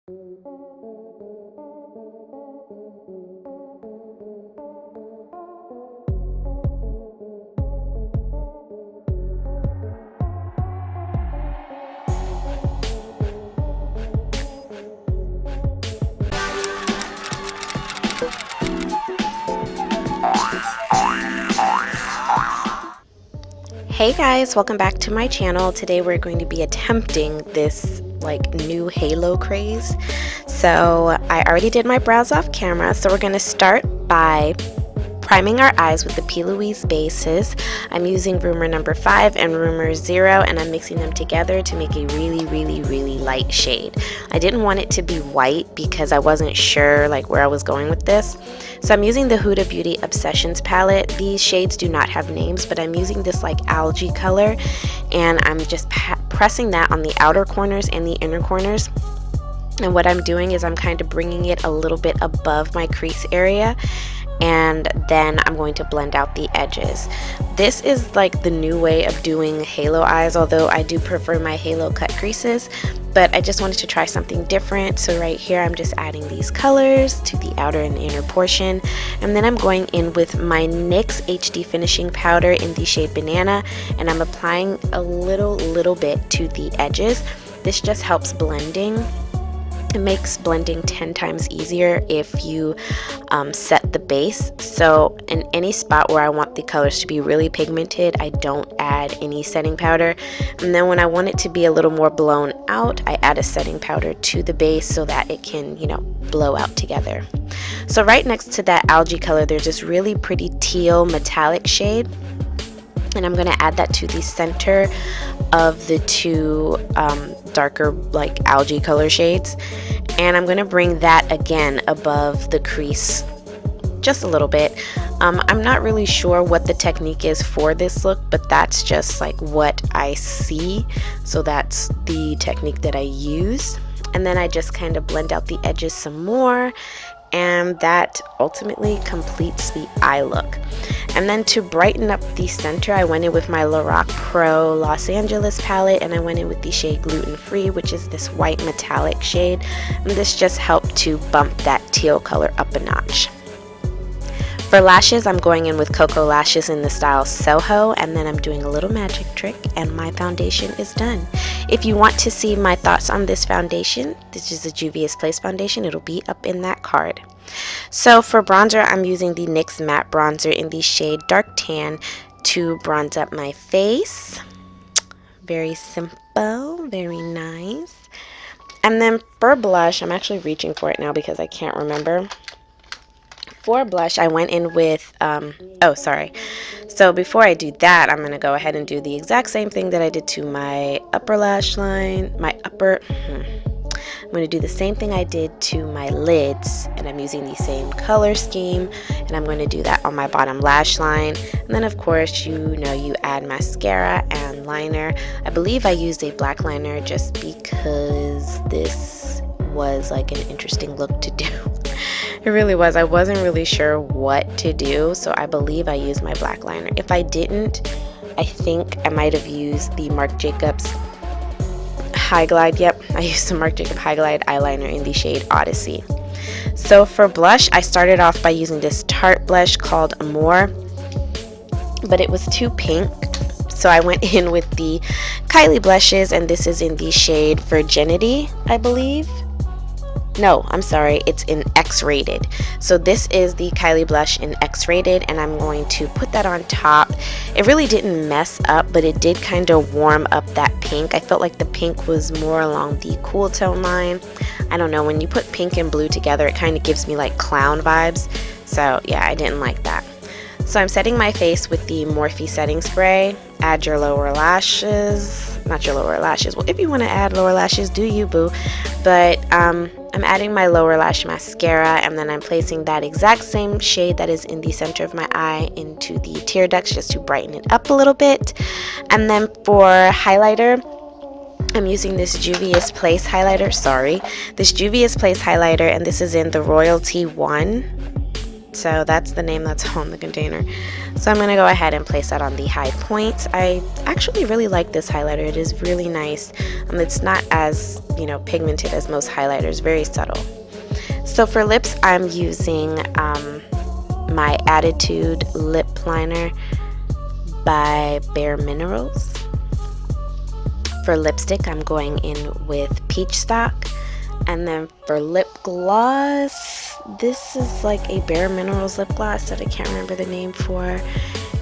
Hey guys, welcome back to my channel. Today we're going to be attempting this new halo craze. So I already did my brows off camera, so we're going to start by priming our eyes with the P. Louise bases. I'm using Rumor number 5 and Rumor 0, and I'm mixing them together to make a really light shade. I didn't want it to be white because I wasn't sure where I was going with this. So I'm using the Huda Beauty Obsessions palette. These shades do not have names, but I'm using this algae color, and I'm just pressing that on the outer corners and the inner corners. And what I'm doing is I'm kind of bringing it a little bit above my crease area, and then I'm going to blend out the edges. This is the new way of doing halo eyes, although I do prefer my halo cut creases, but I just wanted to try something different. So right here I'm just adding these colors to the outer and inner portion, and then I'm going in with my NYX HD finishing powder in the shade Banana, and I'm applying a little bit to the edges. This just helps blending. It makes blending 10 times easier if you set the base. So in any spot where I want the colors to be really pigmented, I don't add any setting powder. And then when I want it to be a little more blown out, I add a setting powder to the base so that it can, blow out together. So right next to that algae color, there's this really pretty teal metallic shade. And I'm going to add that to the center of the two darker algae color shades, and I'm going to bring that again above the crease just a little bit. I'm not really sure what the technique is for this look, but that's just what I see, so that's the technique that I use. And then I just kind of blend out the edges some more, and that ultimately completes the eye look. And then to brighten up the center, I went in with my Lorac Pro Los Angeles palette, and I went in with the shade Gluten Free, which is this white metallic shade, and this just helped to bump that teal color up a notch. For lashes, I'm going in with Cocoa Lashes in the style Soho, and then I'm doing a little magic trick and my foundation is done. If you want to see my thoughts on this foundation, this is the Juvia's Place foundation, it'll be up in that card. So for bronzer, I'm using the NYX matte bronzer in the shade Dark Tan to bronze up my face. Very simple, very nice. And then for blush, I'm actually reaching for it now because I can't remember. For blush, I went in with, so before I do that, I'm going to go ahead and do the exact same thing that I did to my upper lash line, I'm going to do the same thing I did to my lids, and I'm using the same color scheme, and I'm going to do that on my bottom lash line. And then of course, you add mascara and liner. I believe I used a black liner just because this was an interesting look to do. It really was. I wasn't really sure what to do, so I believe I used my black liner. If I didn't, I think I might have used the Marc Jacobs High Glide. Yep, I used the Marc Jacobs High Glide eyeliner in the shade Odyssey. So for blush, I started off by using this Tarte blush called Amour, but it was too pink, so I went in with the Kylie blushes, and this is in the shade Virginity, I believe. No, I'm sorry, it's in X-Rated. So this is the Kylie blush in X-Rated, and I'm going to put that on top. It really didn't mess up, but it did kind of warm up that pink. I felt like the pink was more along the cool tone line. I don't know, when you put pink and blue together, it kind of gives me clown vibes. So yeah, I didn't like that. So I'm setting my face with the Morphe setting spray. Add your lower lashes, not your lower lashes. Well, if you want to add lower lashes, do you, boo. But I'm adding my lower lash mascara, and then I'm placing that exact same shade that is in the center of my eye into the tear ducts just to brighten it up a little bit. And then for highlighter, I'm using this Juvia's Place highlighter, and this is in the Royalty 1. So that's the name that's on the container. So I'm going to go ahead and place that on the high points. I actually really like this highlighter. It is really nice. It's not as, pigmented as most highlighters, very subtle. So for lips, I'm using my Attitude Lip Liner by Bareminerals. For lipstick, I'm going in with Peach Stock. And then for lip gloss, this is like a Bareminerals lip gloss that I can't remember the name for,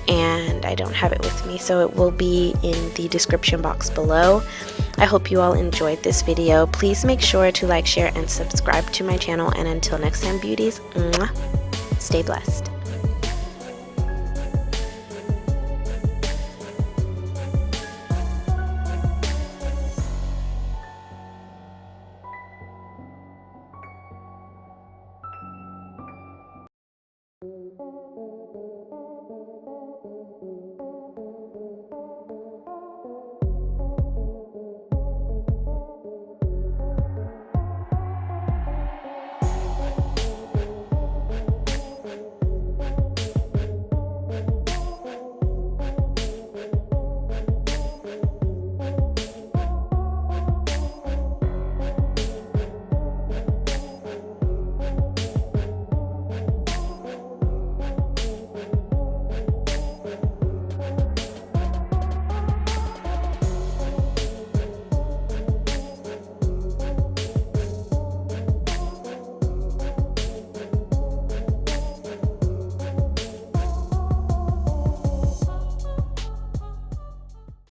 and I don't have it with me, so it will be in the description box below. I hope you all enjoyed this video. Please make sure to like, share, and subscribe to my channel, and until next time, beauties, mwah, stay blessed.